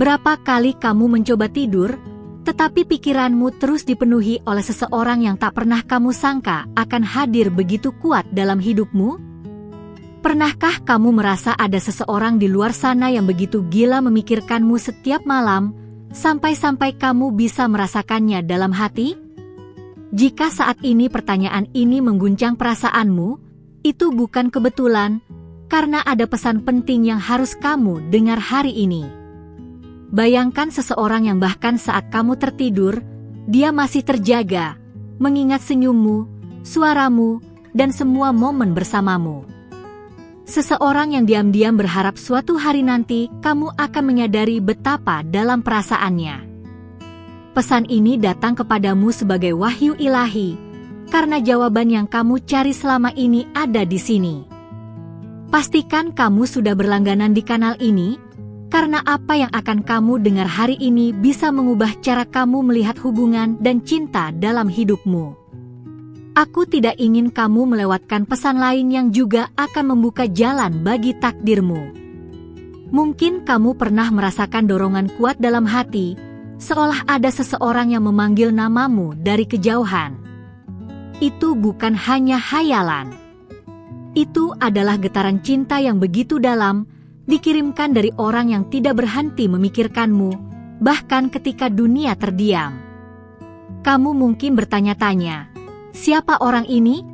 Berapa kali kamu mencoba tidur, tetapi pikiranmu terus dipenuhi oleh seseorang yang tak pernah kamu sangka akan hadir begitu kuat dalam hidupmu? Pernahkah kamu merasa ada seseorang di luar sana yang begitu gila memikirkanmu setiap malam, sampai-sampai kamu bisa merasakannya dalam hati? Jika saat ini pertanyaan ini mengguncang perasaanmu, itu bukan kebetulan, karena ada pesan penting yang harus kamu dengar hari ini. Bayangkan seseorang yang bahkan saat kamu tertidur, dia masih terjaga, mengingat senyummu, suaramu, dan semua momen bersamamu. Seseorang yang diam-diam berharap suatu hari nanti kamu akan menyadari betapa dalam perasaannya. Pesan ini datang kepadamu sebagai wahyu ilahi, karena jawaban yang kamu cari selama ini ada di sini. Pastikan kamu sudah berlangganan di kanal ini, karena apa yang akan kamu dengar hari ini bisa mengubah cara kamu melihat hubungan dan cinta dalam hidupmu. Aku tidak ingin kamu melewatkan pesan lain yang juga akan membuka jalan bagi takdirmu. Mungkin kamu pernah merasakan dorongan kuat dalam hati, seolah ada seseorang yang memanggil namamu dari kejauhan. Itu bukan hanya hayalan. Itu adalah getaran cinta yang begitu dalam, dikirimkan dari orang yang tidak berhenti memikirkanmu, bahkan ketika dunia terdiam. Kamu mungkin bertanya-tanya, siapa orang ini?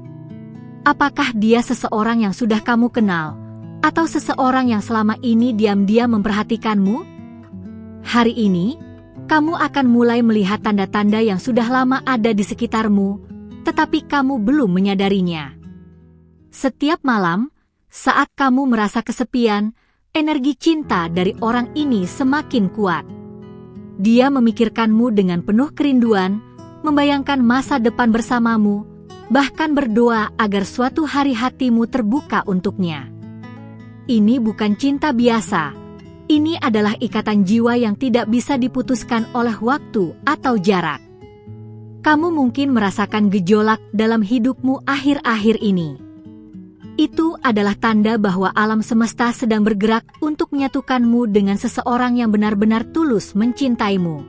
Apakah dia seseorang yang sudah kamu kenal, atau seseorang yang selama ini diam-diam memperhatikanmu? Hari ini, kamu akan mulai melihat tanda-tanda yang sudah lama ada di sekitarmu, tetapi kamu belum menyadarinya. Setiap malam, saat kamu merasa kesepian, energi cinta dari orang ini semakin kuat. Dia memikirkanmu dengan penuh kerinduan, membayangkan masa depan bersamamu, bahkan berdoa agar suatu hari hatimu terbuka untuknya. Ini bukan cinta biasa. Ini adalah ikatan jiwa yang tidak bisa diputuskan oleh waktu atau jarak. Kamu mungkin merasakan gejolak dalam hidupmu akhir-akhir ini. Itu adalah tanda bahwa alam semesta sedang bergerak untuk menyatukanmu dengan seseorang yang benar-benar tulus mencintaimu.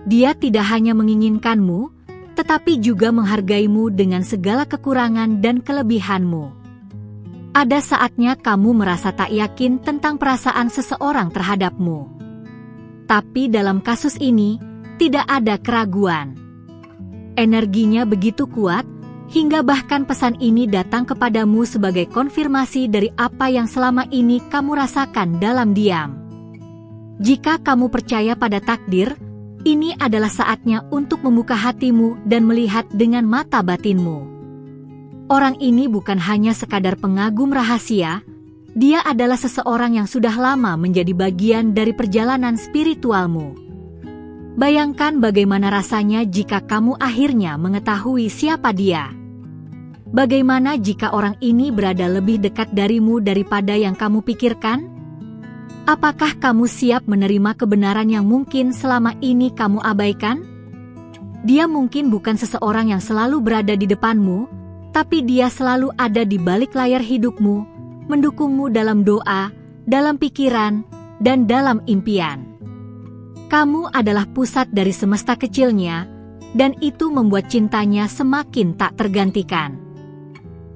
Dia tidak hanya menginginkanmu, tetapi juga menghargaimu dengan segala kekurangan dan kelebihanmu. Ada saatnya kamu merasa tak yakin tentang perasaan seseorang terhadapmu. Tapi dalam kasus ini, tidak ada keraguan. Energinya begitu kuat, hingga bahkan pesan ini datang kepadamu sebagai konfirmasi dari apa yang selama ini kamu rasakan dalam diam. Jika kamu percaya pada takdir, ini adalah saatnya untuk membuka hatimu dan melihat dengan mata batinmu. Orang ini bukan hanya sekadar pengagum rahasia, dia adalah seseorang yang sudah lama menjadi bagian dari perjalanan spiritualmu. Bayangkan bagaimana rasanya jika kamu akhirnya mengetahui siapa dia. Bagaimana jika orang ini berada lebih dekat darimu daripada yang kamu pikirkan? Apakah kamu siap menerima kebenaran yang mungkin selama ini kamu abaikan? Dia mungkin bukan seseorang yang selalu berada di depanmu, tapi dia selalu ada di balik layar hidupmu, mendukungmu dalam doa, dalam pikiran, dan dalam impian. Kamu adalah pusat dari semesta kecilnya, dan itu membuat cintanya semakin tak tergantikan.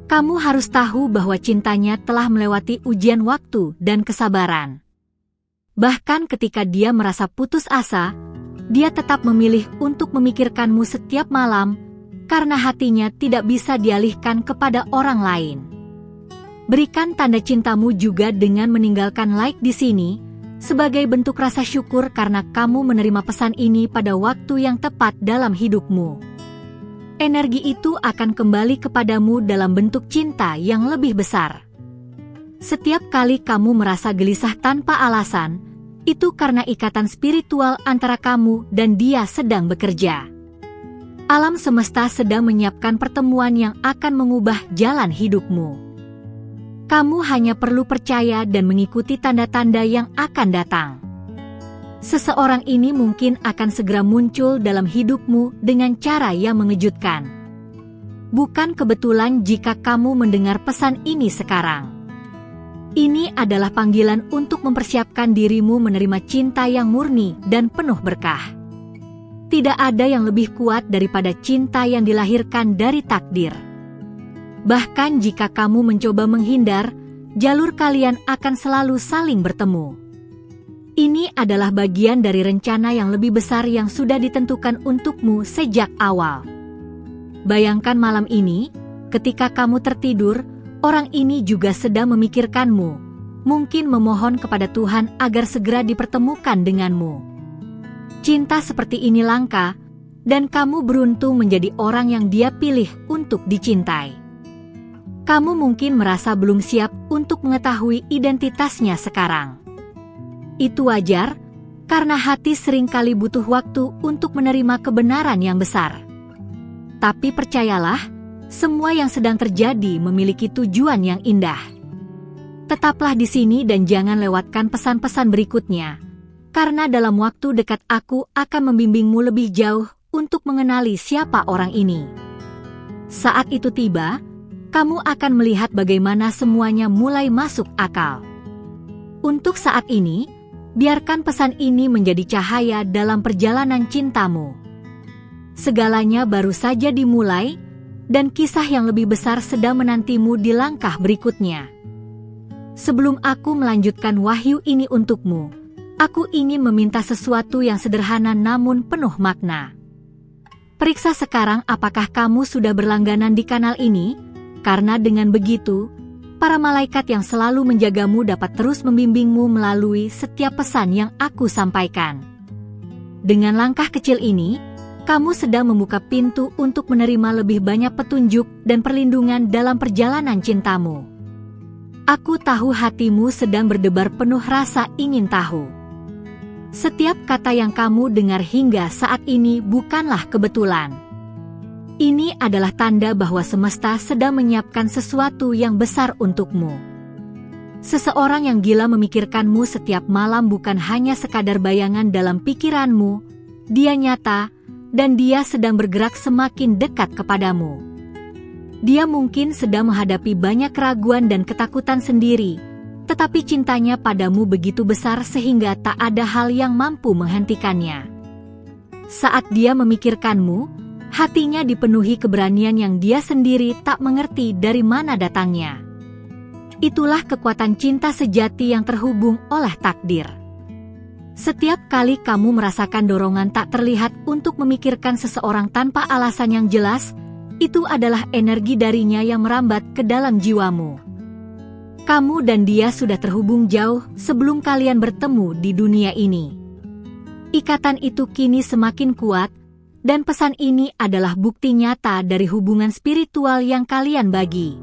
Kamu harus tahu bahwa cintanya telah melewati ujian waktu dan kesabaran. Bahkan ketika dia merasa putus asa, dia tetap memilih untuk memikirkanmu setiap malam, karena hatinya tidak bisa dialihkan kepada orang lain. Berikan tanda cintamu juga dengan meninggalkan like di sini, sebagai bentuk rasa syukur karena kamu menerima pesan ini pada waktu yang tepat dalam hidupmu. Energi itu akan kembali kepadamu dalam bentuk cinta yang lebih besar. Setiap kali kamu merasa gelisah tanpa alasan, itu karena ikatan spiritual antara kamu dan dia sedang bekerja. Alam semesta sedang menyiapkan pertemuan yang akan mengubah jalan hidupmu. Kamu hanya perlu percaya dan mengikuti tanda-tanda yang akan datang. Seseorang ini mungkin akan segera muncul dalam hidupmu dengan cara yang mengejutkan. Bukan kebetulan jika kamu mendengar pesan ini sekarang. Ini adalah panggilan untuk mempersiapkan dirimu menerima cinta yang murni dan penuh berkah. Tidak ada yang lebih kuat daripada cinta yang dilahirkan dari takdir. Bahkan jika kamu mencoba menghindar, jalur kalian akan selalu saling bertemu. Ini adalah bagian dari rencana yang lebih besar yang sudah ditentukan untukmu sejak awal. Bayangkan malam ini, ketika kamu tertidur, orang ini juga sedang memikirkanmu, mungkin memohon kepada Tuhan agar segera dipertemukan denganmu. Cinta seperti ini langka, dan kamu beruntung menjadi orang yang dia pilih untuk dicintai. Kamu mungkin merasa belum siap untuk mengetahui identitasnya sekarang. Itu wajar, karena hati seringkali butuh waktu untuk menerima kebenaran yang besar. Tapi percayalah, semua yang sedang terjadi memiliki tujuan yang indah. Tetaplah di sini dan jangan lewatkan pesan-pesan berikutnya, karena dalam waktu dekat aku akan membimbingmu lebih jauh untuk mengenali siapa orang ini. Saat itu tiba, kamu akan melihat bagaimana semuanya mulai masuk akal. Untuk saat ini, biarkan pesan ini menjadi cahaya dalam perjalanan cintamu. Segalanya baru saja dimulai, dan kisah yang lebih besar sedang menantimu di langkah berikutnya. Sebelum aku melanjutkan wahyu ini untukmu, aku ingin meminta sesuatu yang sederhana namun penuh makna. Periksa sekarang apakah kamu sudah berlangganan di kanal ini, karena dengan begitu, para malaikat yang selalu menjagamu dapat terus membimbingmu melalui setiap pesan yang aku sampaikan. Dengan langkah kecil ini, kamu sedang membuka pintu untuk menerima lebih banyak petunjuk dan perlindungan dalam perjalanan cintamu. Aku tahu hatimu sedang berdebar penuh rasa ingin tahu. Setiap kata yang kamu dengar hingga saat ini bukanlah kebetulan. Ini adalah tanda bahwa semesta sedang menyiapkan sesuatu yang besar untukmu. Seseorang yang gila memikirkanmu setiap malam bukan hanya sekadar bayangan dalam pikiranmu, dia nyata, dan dia sedang bergerak semakin dekat kepadamu. Dia mungkin sedang menghadapi banyak keraguan dan ketakutan sendiri, tetapi cintanya padamu begitu besar sehingga tak ada hal yang mampu menghentikannya. Saat dia memikirkanmu, hatinya dipenuhi keberanian yang dia sendiri tak mengerti dari mana datangnya. Itulah kekuatan cinta sejati yang terhubung oleh takdir. Setiap kali kamu merasakan dorongan tak terlihat untuk memikirkan seseorang tanpa alasan yang jelas, itu adalah energi darinya yang merambat ke dalam jiwamu. Kamu dan dia sudah terhubung jauh sebelum kalian bertemu di dunia ini. Ikatan itu kini semakin kuat, dan pesan ini adalah bukti nyata dari hubungan spiritual yang kalian bagi.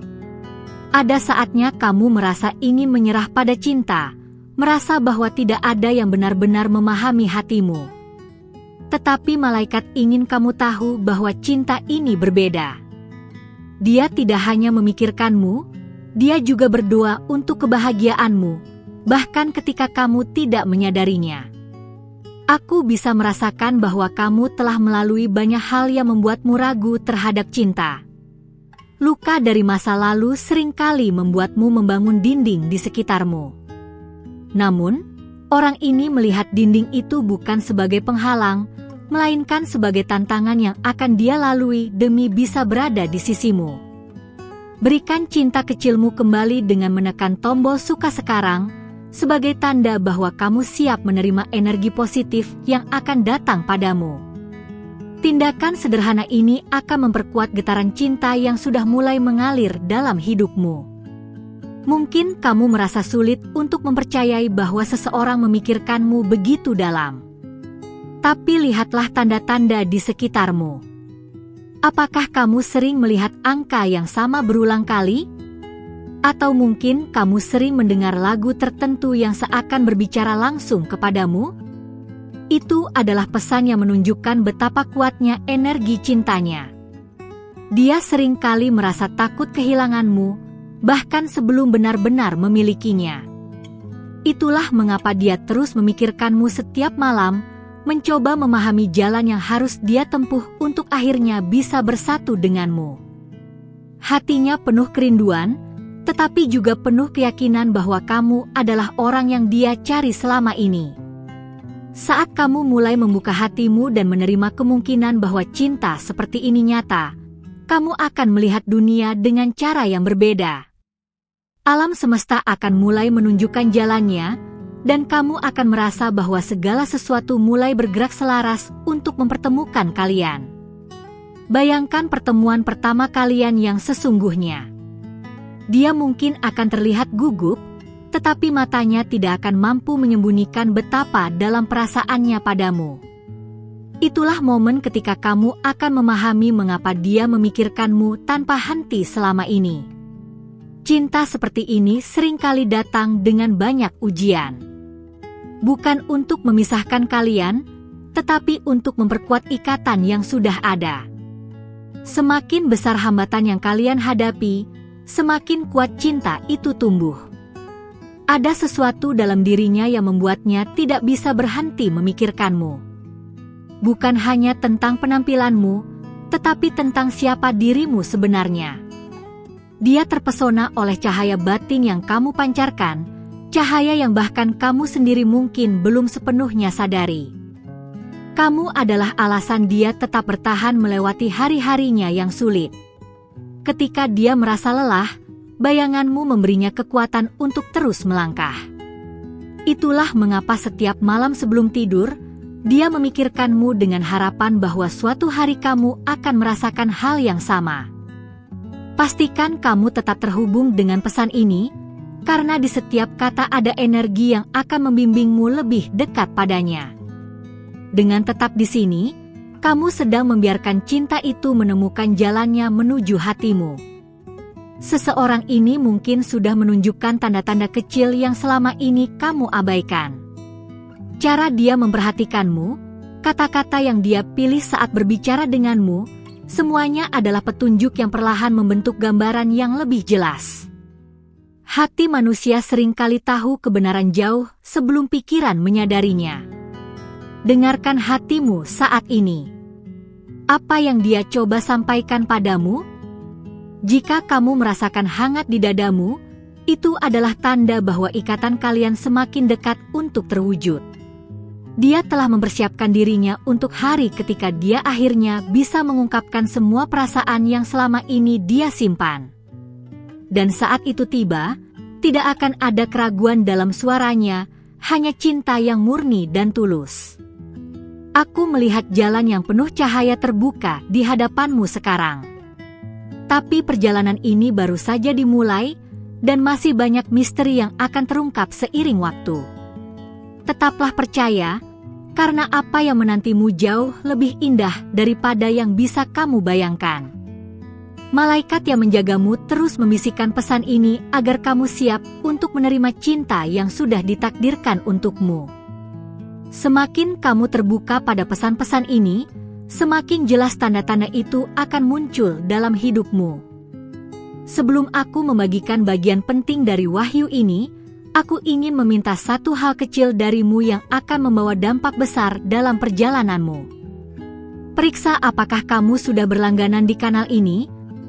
Ada saatnya kamu merasa ingin menyerah pada cinta, merasa bahwa tidak ada yang benar-benar memahami hatimu. Tetapi malaikat ingin kamu tahu bahwa cinta ini berbeda. Dia tidak hanya memikirkanmu, dia juga berdoa untuk kebahagiaanmu, bahkan ketika kamu tidak menyadarinya. Aku bisa merasakan bahwa kamu telah melalui banyak hal yang membuatmu ragu terhadap cinta. Luka dari masa lalu seringkali membuatmu membangun dinding di sekitarmu. Namun, orang ini melihat dinding itu bukan sebagai penghalang, melainkan sebagai tantangan yang akan dia lalui demi bisa berada di sisimu. Berikan cinta kecilmu kembali dengan menekan tombol suka sekarang, sebagai tanda bahwa kamu siap menerima energi positif yang akan datang padamu. Tindakan sederhana ini akan memperkuat getaran cinta yang sudah mulai mengalir dalam hidupmu. Mungkin kamu merasa sulit untuk mempercayai bahwa seseorang memikirkanmu begitu dalam. Tapi lihatlah tanda-tanda di sekitarmu. Apakah kamu sering melihat angka yang sama berulang kali? Atau mungkin kamu sering mendengar lagu tertentu yang seakan berbicara langsung kepadamu? Itu adalah pesan yang menunjukkan betapa kuatnya energi cintanya. Dia seringkali merasa takut kehilanganmu, bahkan sebelum benar-benar memilikinya. Itulah mengapa dia terus memikirkanmu setiap malam, mencoba memahami jalan yang harus dia tempuh untuk akhirnya bisa bersatu denganmu. Hatinya penuh kerinduan, tetapi juga penuh keyakinan bahwa kamu adalah orang yang dia cari selama ini. Saat kamu mulai membuka hatimu dan menerima kemungkinan bahwa cinta seperti ini nyata, kamu akan melihat dunia dengan cara yang berbeda. Alam semesta akan mulai menunjukkan jalannya, dan kamu akan merasa bahwa segala sesuatu mulai bergerak selaras untuk mempertemukan kalian. Bayangkan pertemuan pertama kalian yang sesungguhnya. Dia mungkin akan terlihat gugup, tetapi matanya tidak akan mampu menyembunyikan betapa dalam perasaannya padamu. Itulah momen ketika kamu akan memahami mengapa dia memikirkanmu tanpa henti selama ini. Cinta seperti ini seringkali datang dengan banyak ujian. Bukan untuk memisahkan kalian, tetapi untuk memperkuat ikatan yang sudah ada. Semakin besar hambatan yang kalian hadapi, semakin kuat cinta itu tumbuh. Ada sesuatu dalam dirinya yang membuatnya tidak bisa berhenti memikirkanmu. Bukan hanya tentang penampilanmu, tetapi tentang siapa dirimu sebenarnya. Dia terpesona oleh cahaya batin yang kamu pancarkan, cahaya yang bahkan kamu sendiri mungkin belum sepenuhnya sadari. Kamu adalah alasan dia tetap bertahan melewati hari-harinya yang sulit. Ketika dia merasa lelah, bayanganmu memberinya kekuatan untuk terus melangkah. Itulah mengapa setiap malam sebelum tidur, dia memikirkanmu dengan harapan bahwa suatu hari kamu akan merasakan hal yang sama. Pastikan kamu tetap terhubung dengan pesan ini, karena di setiap kata ada energi yang akan membimbingmu lebih dekat padanya. Dengan tetap di sini, kamu sedang membiarkan cinta itu menemukan jalannya menuju hatimu. Seseorang ini mungkin sudah menunjukkan tanda-tanda kecil yang selama ini kamu abaikan. Cara dia memperhatikanmu, kata-kata yang dia pilih saat berbicara denganmu, semuanya adalah petunjuk yang perlahan membentuk gambaran yang lebih jelas. Hati manusia seringkali tahu kebenaran jauh sebelum pikiran menyadarinya. Dengarkan hatimu saat ini. Apa yang dia coba sampaikan padamu? Jika kamu merasakan hangat di dadamu, itu adalah tanda bahwa ikatan kalian semakin dekat untuk terwujud. Dia telah mempersiapkan dirinya untuk hari ketika dia akhirnya bisa mengungkapkan semua perasaan yang selama ini dia simpan. Dan saat itu tiba, tidak akan ada keraguan dalam suaranya, hanya cinta yang murni dan tulus. Aku melihat jalan yang penuh cahaya terbuka di hadapanmu sekarang. Tapi perjalanan ini baru saja dimulai, dan masih banyak misteri yang akan terungkap seiring waktu. Tetaplah percaya, karena apa yang menantimu jauh lebih indah daripada yang bisa kamu bayangkan. Malaikat yang menjagamu terus membisikkan pesan ini agar kamu siap untuk menerima cinta yang sudah ditakdirkan untukmu. Semakin kamu terbuka pada pesan-pesan ini, semakin jelas tanda-tanda itu akan muncul dalam hidupmu. Sebelum aku membagikan bagian penting dari wahyu ini, aku ingin meminta satu hal kecil darimu yang akan membawa dampak besar dalam perjalananmu. Periksa apakah kamu sudah berlangganan di kanal ini,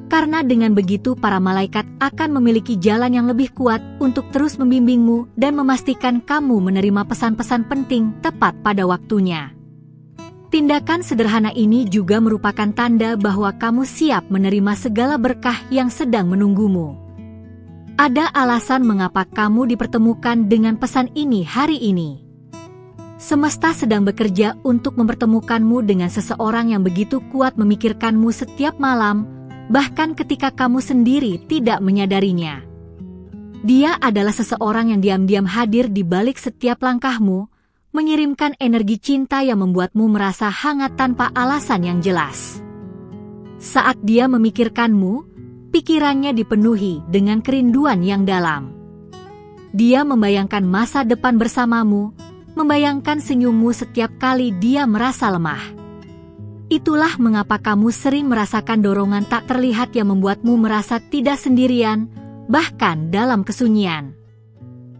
karena dengan begitu para malaikat akan memiliki jalan yang lebih kuat untuk terus membimbingmu dan memastikan kamu menerima pesan-pesan penting tepat pada waktunya. Tindakan sederhana ini juga merupakan tanda bahwa kamu siap menerima segala berkah yang sedang menunggumu. Ada alasan mengapa kamu dipertemukan dengan pesan ini hari ini. Semesta sedang bekerja untuk mempertemukanmu dengan seseorang yang begitu kuat memikirkanmu setiap malam, bahkan ketika kamu sendiri tidak menyadarinya. Dia adalah seseorang yang diam-diam hadir di balik setiap langkahmu, mengirimkan energi cinta yang membuatmu merasa hangat tanpa alasan yang jelas. Saat dia memikirkanmu, pikirannya dipenuhi dengan kerinduan yang dalam. Dia membayangkan masa depan bersamamu, membayangkan senyummu setiap kali dia merasa lemah. Itulah mengapa kamu sering merasakan dorongan tak terlihat yang membuatmu merasa tidak sendirian, bahkan dalam kesunyian.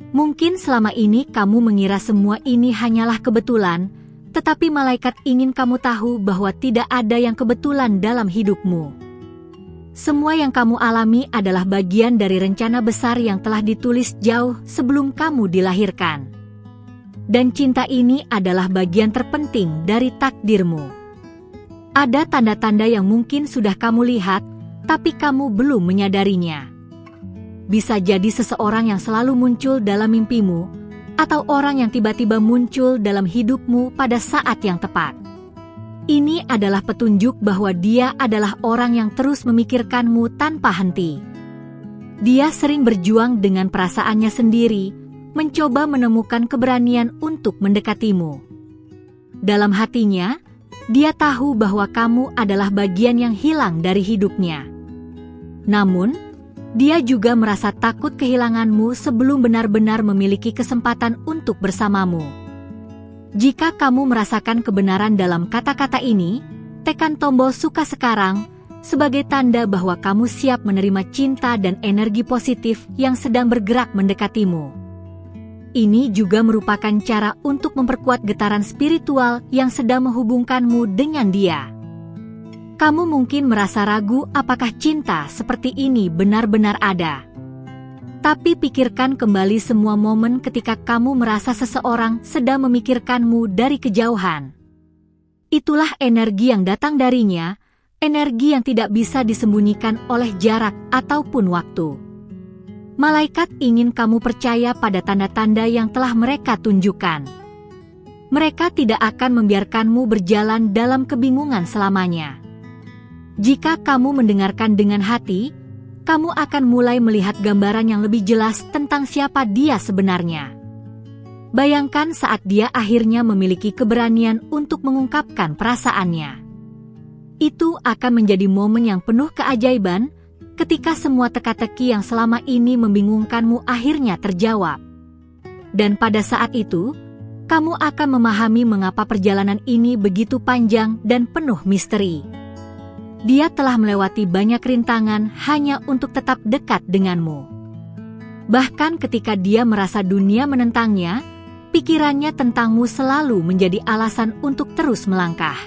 Mungkin selama ini kamu mengira semua ini hanyalah kebetulan, tetapi malaikat ingin kamu tahu bahwa tidak ada yang kebetulan dalam hidupmu. Semua yang kamu alami adalah bagian dari rencana besar yang telah ditulis jauh sebelum kamu dilahirkan. Dan cinta ini adalah bagian terpenting dari takdirmu. Ada tanda-tanda yang mungkin sudah kamu lihat, tapi kamu belum menyadarinya. Bisa jadi seseorang yang selalu muncul dalam mimpimu, atau orang yang tiba-tiba muncul dalam hidupmu pada saat yang tepat. Ini adalah petunjuk bahwa dia adalah orang yang terus memikirkanmu tanpa henti. Dia sering berjuang dengan perasaannya sendiri, mencoba menemukan keberanian untuk mendekatimu. Dalam hatinya, dia tahu bahwa kamu adalah bagian yang hilang dari hidupnya. Namun, dia juga merasa takut kehilanganmu sebelum benar-benar memiliki kesempatan untuk bersamamu. Jika kamu merasakan kebenaran dalam kata-kata ini, tekan tombol suka sekarang sebagai tanda bahwa kamu siap menerima cinta dan energi positif yang sedang bergerak mendekatimu. Ini juga merupakan cara untuk memperkuat getaran spiritual yang sedang menghubungkanmu dengan dia. Kamu mungkin merasa ragu apakah cinta seperti ini benar-benar ada. Tapi pikirkan kembali semua momen ketika kamu merasa seseorang sedang memikirkanmu dari kejauhan. Itulah energi yang datang darinya, energi yang tidak bisa disembunyikan oleh jarak ataupun waktu. Malaikat ingin kamu percaya pada tanda-tanda yang telah mereka tunjukkan. Mereka tidak akan membiarkanmu berjalan dalam kebingungan selamanya. Jika kamu mendengarkan dengan hati, kamu akan mulai melihat gambaran yang lebih jelas tentang siapa dia sebenarnya. Bayangkan saat dia akhirnya memiliki keberanian untuk mengungkapkan perasaannya. Itu akan menjadi momen yang penuh keajaiban, ketika semua teka-teki yang selama ini membingungkanmu akhirnya terjawab. Dan pada saat itu, kamu akan memahami mengapa perjalanan ini begitu panjang dan penuh misteri. Dia telah melewati banyak rintangan hanya untuk tetap dekat denganmu. Bahkan ketika dia merasa dunia menentangnya, pikirannya tentangmu selalu menjadi alasan untuk terus melangkah.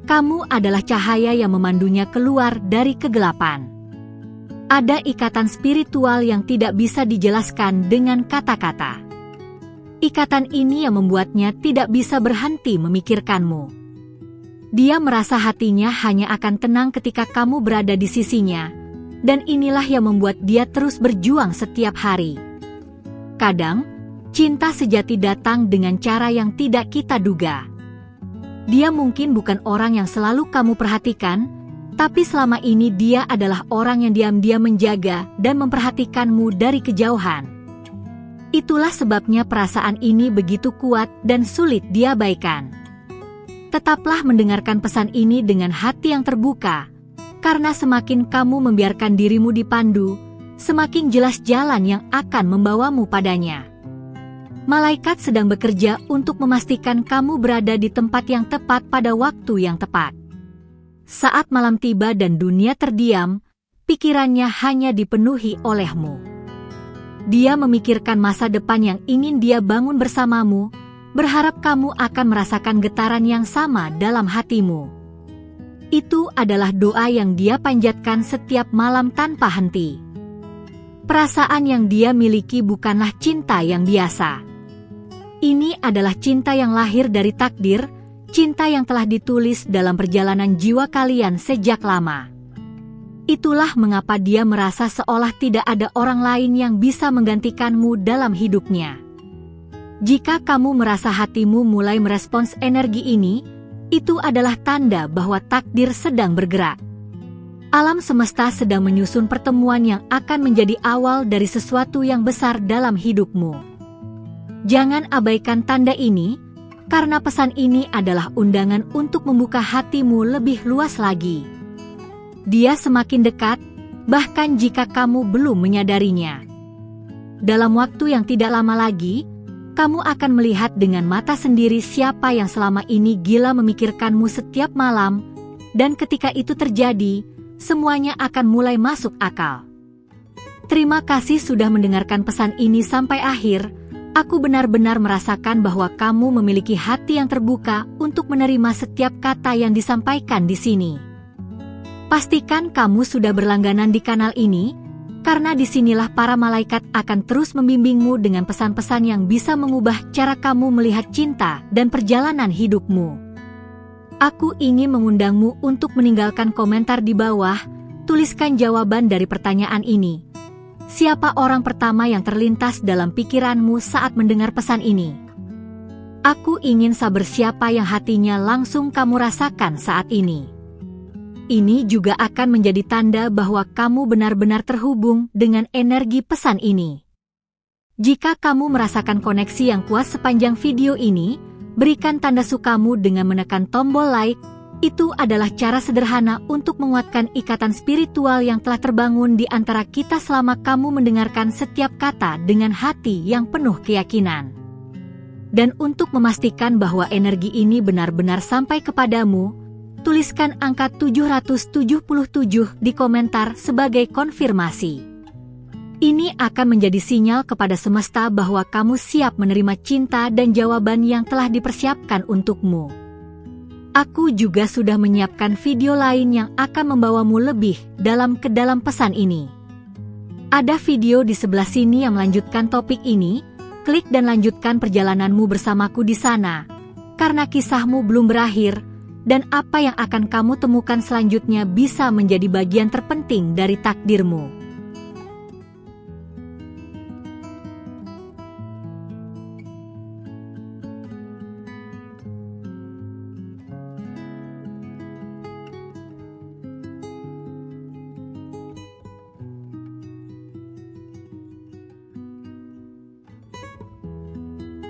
Kamu adalah cahaya yang memandunya keluar dari kegelapan. Ada ikatan spiritual yang tidak bisa dijelaskan dengan kata-kata. Ikatan ini yang membuatnya tidak bisa berhenti memikirkanmu. Dia merasa hatinya hanya akan tenang ketika kamu berada di sisinya, dan inilah yang membuat dia terus berjuang setiap hari. Kadang, cinta sejati datang dengan cara yang tidak kita duga. Dia mungkin bukan orang yang selalu kamu perhatikan, tapi selama ini dia adalah orang yang diam-diam menjaga dan memperhatikanmu dari kejauhan. Itulah sebabnya perasaan ini begitu kuat dan sulit diabaikan. Tetaplah mendengarkan pesan ini dengan hati yang terbuka, karena semakin kamu membiarkan dirimu dipandu, semakin jelas jalan yang akan membawamu padanya. Malaikat sedang bekerja untuk memastikan kamu berada di tempat yang tepat pada waktu yang tepat. Saat malam tiba dan dunia terdiam, pikirannya hanya dipenuhi olehmu. Dia memikirkan masa depan yang ingin dia bangun bersamamu, berharap kamu akan merasakan getaran yang sama dalam hatimu. Itu adalah doa yang dia panjatkan setiap malam tanpa henti. Perasaan yang dia miliki bukanlah cinta yang biasa. Ini adalah cinta yang lahir dari takdir, cinta yang telah ditulis dalam perjalanan jiwa kalian sejak lama. Itulah mengapa dia merasa seolah tidak ada orang lain yang bisa menggantikanmu dalam hidupnya. Jika kamu merasa hatimu mulai merespons energi ini, itu adalah tanda bahwa takdir sedang bergerak. Alam semesta sedang menyusun pertemuan yang akan menjadi awal dari sesuatu yang besar dalam hidupmu. Jangan abaikan tanda ini, karena pesan ini adalah undangan untuk membuka hatimu lebih luas lagi. Dia semakin dekat, bahkan jika kamu belum menyadarinya. Dalam waktu yang tidak lama lagi, kamu akan melihat dengan mata sendiri siapa yang selama ini gila memikirkanmu setiap malam, dan ketika itu terjadi, semuanya akan mulai masuk akal. Terima kasih sudah mendengarkan pesan ini sampai akhir. Aku benar-benar merasakan bahwa kamu memiliki hati yang terbuka untuk menerima setiap kata yang disampaikan di sini. Pastikan kamu sudah berlangganan di kanal ini, karena disinilah para malaikat akan terus membimbingmu dengan pesan-pesan yang bisa mengubah cara kamu melihat cinta dan perjalanan hidupmu. Aku ingin mengundangmu untuk meninggalkan komentar di bawah. Tuliskan jawaban dari pertanyaan ini. Siapa orang pertama yang terlintas dalam pikiranmu saat mendengar pesan ini? Aku ingin saber siapa yang hatinya langsung kamu rasakan saat ini. Ini juga akan menjadi tanda bahwa kamu benar-benar terhubung dengan energi pesan ini. Jika kamu merasakan koneksi yang kuat sepanjang video ini, berikan tanda sukamu dengan menekan tombol like. Itu adalah cara sederhana untuk menguatkan ikatan spiritual yang telah terbangun di antara kita selama kamu mendengarkan setiap kata dengan hati yang penuh keyakinan. Dan untuk memastikan bahwa energi ini benar-benar sampai kepadamu, tuliskan angka 777 di komentar sebagai konfirmasi. Ini akan menjadi sinyal kepada semesta bahwa kamu siap menerima cinta dan jawaban yang telah dipersiapkan untukmu. Aku juga sudah menyiapkan video lain yang akan membawamu lebih dalam ke dalam pesan ini. Ada video di sebelah sini yang melanjutkan topik ini. Klik dan lanjutkan perjalananmu bersamaku di sana, karena kisahmu belum berakhir, dan apa yang akan kamu temukan selanjutnya bisa menjadi bagian terpenting dari takdirmu.